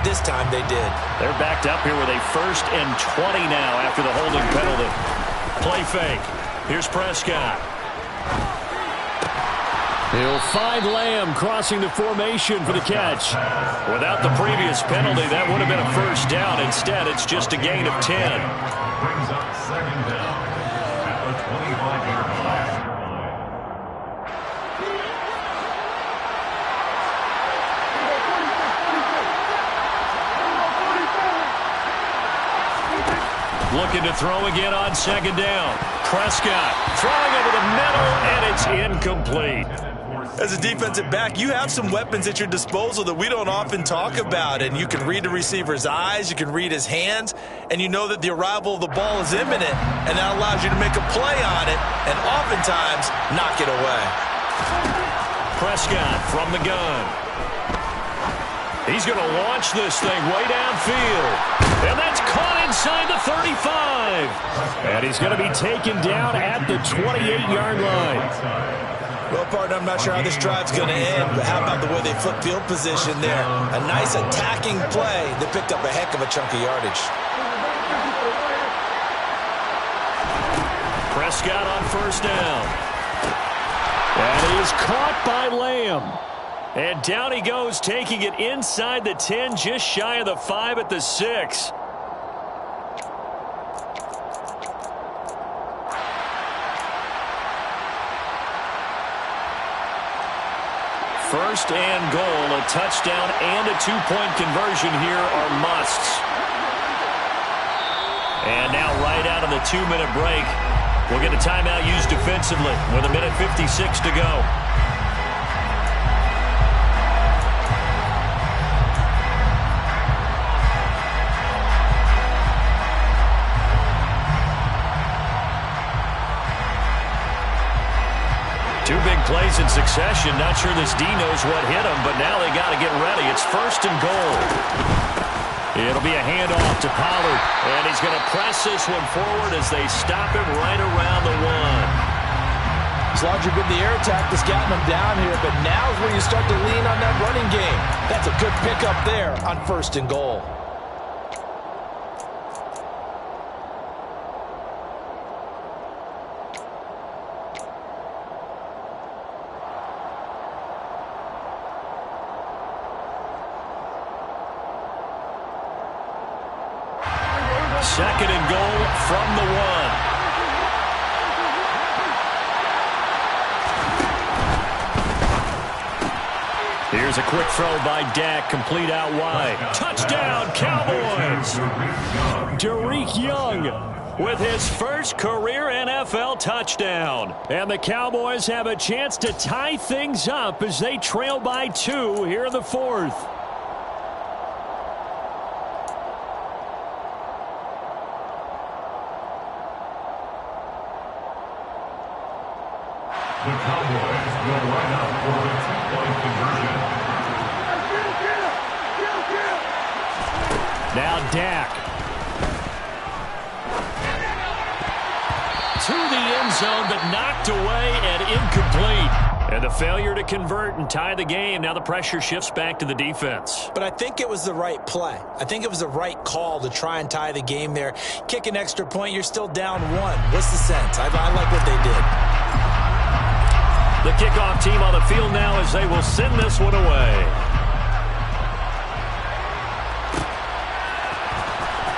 This time they did. They're backed up here with a 1st and 20 now after the holding penalty. Play fake. Here's Prescott. He'll find Lamb crossing the formation for the catch. Without the previous penalty, that would have been a 1st down. Instead, it's just a gain of 10. Brings up 2nd down at the 25-yard line. Looking to throw again on 2nd down. Prescott throwing over the middle, and it's incomplete. As a defensive back, you have some weapons at your disposal that we don't often talk about, and you can read the receiver's eyes, you can read his hands, and you know that the arrival of the ball is imminent, and that allows you to make a play on it and oftentimes knock it away. Prescott from the gun. He's going to launch this thing way downfield, and that's caught inside the 35. And he's going to be taken down at the 28-yard line. Well, partner, I'm not sure how this drive's going to end, but how about the way they flip field position there? A nice attacking play that picked up a heck of a chunk of yardage. Prescott on 1st down. And he is caught by Lamb. And down he goes, taking it inside the 10, just shy of the 5 at the 6. First and goal, a touchdown and a 2-point conversion here are musts. And now right out of the 2-minute break, we'll get a timeout used defensively with 1:56 to go. Two big plays in succession. Not sure this D knows what hit him, but now they got to get ready. It's 1st and goal. It'll be a handoff to Pollard, and he's going to press this one forward as they stop him right around the 1. It's largely been the air attack that's gotten them down here, but now is where you start to lean on that running game. That's a good pickup there on 1st and goal. Second and goal from the 1. Here's a quick throw by Dak, complete out wide. Touchdown, Cowboys! Derek Young with his first career NFL touchdown. And the Cowboys have a chance to tie things up as they trail by 2 here in the 4th. The Cowboys will line up for the 2-point conversion. Now Dak. To the end zone, but knocked away and incomplete. And the failure to convert and tie the game. Now the pressure shifts back to the defense. But I think it was the right play. I think it was the right call to try and tie the game there. Kick an extra point, you're still down 1. What's the sense? I like what they did. The kickoff team on the field now as they will send this one away.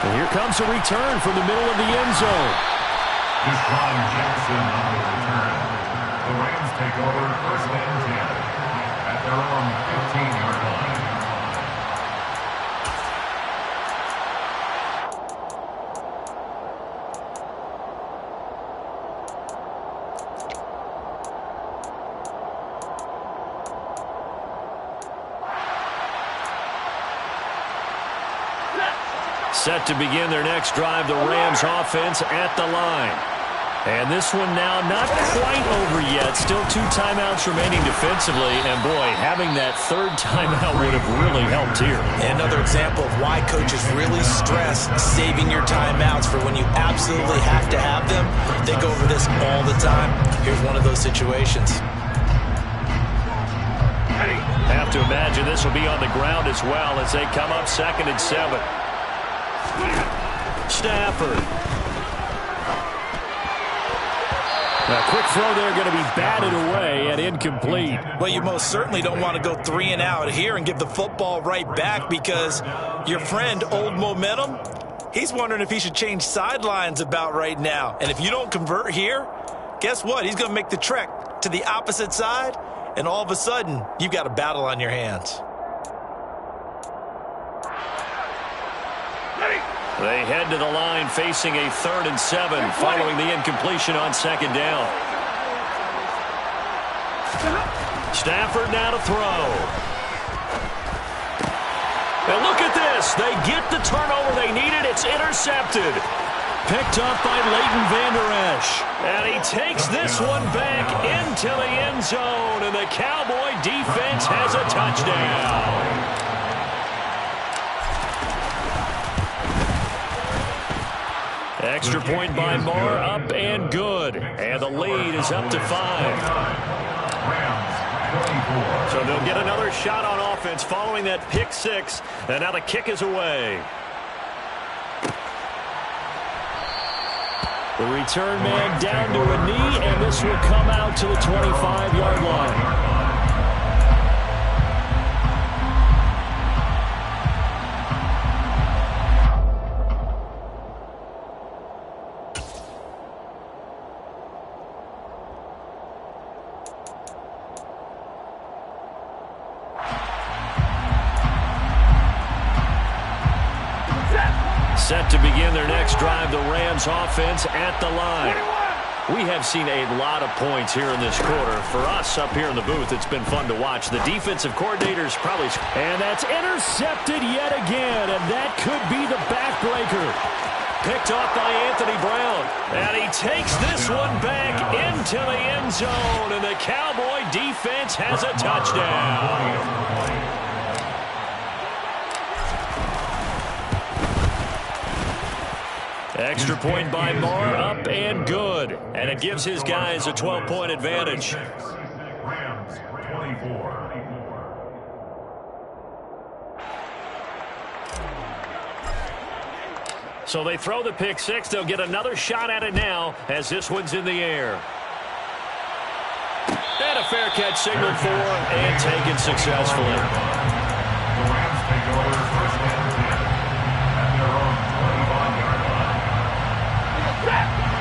And here comes a return from the middle of the end zone. Deshaun Jackson on the return. The Rams take over 1st and 10 at their own 15-yard line. Set to begin their next drive, the Rams offense at the line. And this one now not quite over yet. Still 2 timeouts remaining defensively. And, boy, having that 3rd timeout would have really helped here. Another example of why coaches really stress saving your timeouts for when you absolutely have to have them. They go over this all the time. Here's one of those situations. Have to imagine this will be on the ground as well as they come up 2nd and 7. Stafford. A quick throw there going to be batted away and incomplete. Well, you most certainly don't want to go 3 and out here and give the football right back because your friend, Old Momentum, he's wondering if he should change sidelines about right now. And if you don't convert here, guess what? He's going to make the trek to the opposite side, and all of a sudden, you've got a battle on your hands. They head to the line facing a 3rd and 7 following the incompletion on 2nd down. Stafford now to throw. And look at this. They get the turnover they needed. It's intercepted. Picked up by Leighton Vander Esch. And he takes this one back into the end zone. And the Cowboy defense has a touchdown. Extra point by Moore, up and good. And the lead is up to 5. So they'll get another shot on offense following that pick 6. And now the kick is away. The return man down to a knee, and this will come out to the 25-yard line. Set to begin their next drive, the Rams offense at the line. We have seen a lot of points here in this quarter. For us up here in the booth, it's been fun to watch. The defensive coordinators probably... And that's intercepted yet again, and that could be the backbreaker. Picked off by Anthony Brown. And he takes this one back into the end zone, and the Cowboy defense has a touchdown. Extra point by Moore, up and good. And it gives his guys a 12-point advantage. Rams 24. So they throw the pick 6. They'll get another shot at it now as this one's in the air. And a fair catch signaled for and taken successfully. The Rams take over 1st and 10 at their own 25-yard line.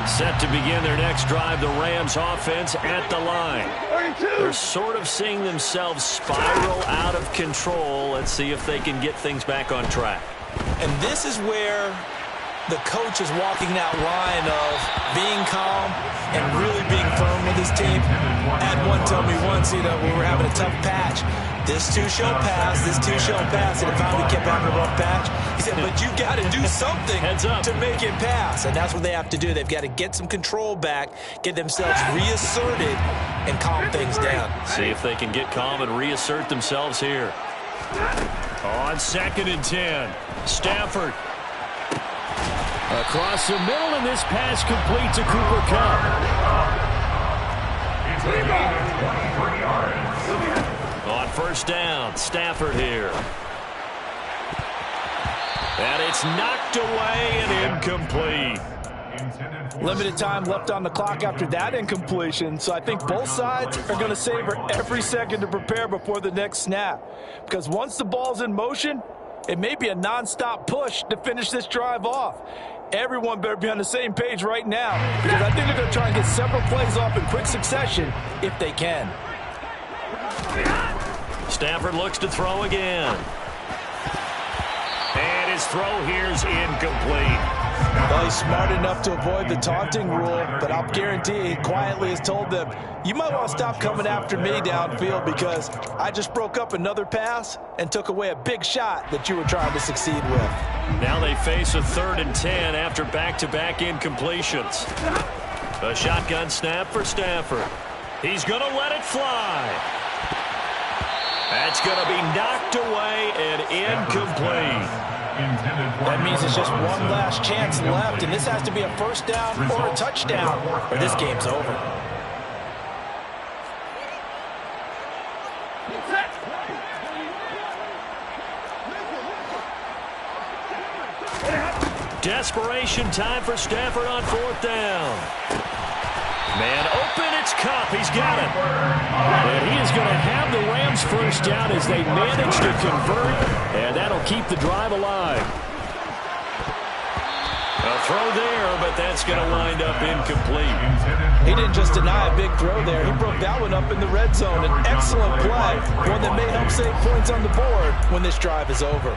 Set to begin their next drive, the Rams offense at the line. They're sort of seeing themselves spiral out of control. Let's see if they can get things back on track. And this is where the coach is walking that line of being calm and really being firm with his team. I had one tell me once, when we were having a tough patch, this too shall pass, this too shall pass, and it finally kept having a rough patch. He said, but you got to do something to make it pass, and that's what they have to do. They've got to get some control back, get themselves reasserted, and calm things down. See if they can get calm and reassert themselves here. On 2nd and 10, Stafford. Across the middle, and this pass complete to Cooper Kupp. On 1st down, Stafford here. And it's knocked away and incomplete. Limited time left on the clock after that incompletion, so I think both sides are going to savor every second to prepare before the next snap. Because once the ball's in motion, it may be a non-stop push to finish this drive off. Everyone better be on the same page right now, because I think they're going to try and get several plays off in quick succession if they can. Stafford looks to throw again. And his throw here's incomplete. Well, he's smart enough to avoid the taunting rule, but I'll guarantee he quietly has told them, you might want to stop coming after me downfield because I just broke up another pass and took away a big shot that you were trying to succeed with. Now they face a 3rd and 10 after back-to-back incompletions. A shotgun snap for Stafford. He's going to let it fly. That's going to be knocked away and incomplete. That means it's just one last chance left, and this has to be a first down or a touchdown, or this game's over. Desperation time for Stafford on 4th down. Man open, it's Kupp. He's got it. And he is going to have the Rams first down as they manage to convert, and that'll keep the drive alive. A throw there, but that's going to wind up incomplete. He didn't just deny a big throw there. He broke that one up in the red zone. An excellent play, one that may help save points on the board when this drive is over.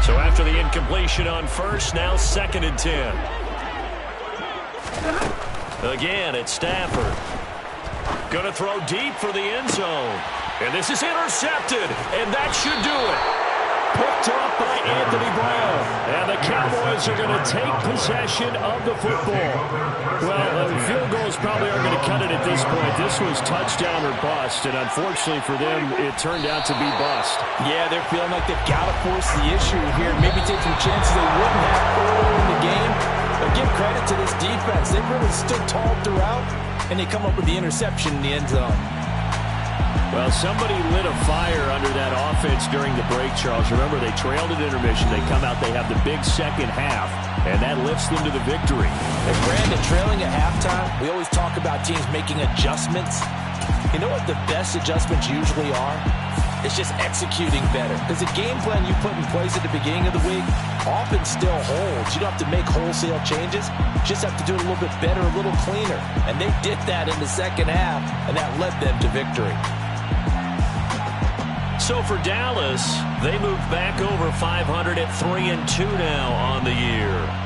So after the incompletion on 1st, now 2nd and 10. Again, it's Stafford. Going to throw deep for the end zone. And this is intercepted, and that should do it. Picked up by Anthony Brown. And the Cowboys are going to take possession of the football. Well, field goals probably aren't going to cut it at this point. This was touchdown or bust, and unfortunately for them, it turned out to be bust. Yeah, they're feeling like they've got to force the issue here. Maybe take some chances they wouldn't have earlier in the game. But give credit to this defense. They really stood tall throughout, and they come up with the interception in the end zone. Well, somebody lit a fire under that offense during the break, Charles. Remember, they trailed at intermission. They come out, they have the big second half, and that lifts them to the victory. And Brandon, trailing at halftime, we always talk about teams making adjustments. You know what the best adjustments usually are? It's just executing better. Because the game plan you put in place at the beginning of the week often still holds. You don't have to make wholesale changes. You just have to do it a little bit better, a little cleaner. And they did that in the second half, and that led them to victory. So for Dallas, they moved back over 500 at 3-2 now on the year.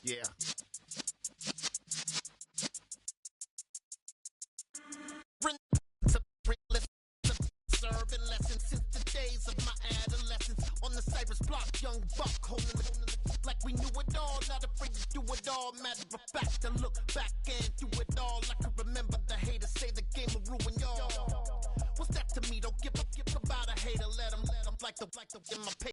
Yeah. Serving lessons since the days of my adolescence. On the Cypress block, young buck holding it like we knew it all. Not afraid to do it all. Matter of fact, to look back and do it all. I can remember the haters say the game will ruin y'all. What's that to me? Don't give about a hater. Let them like the in my pay.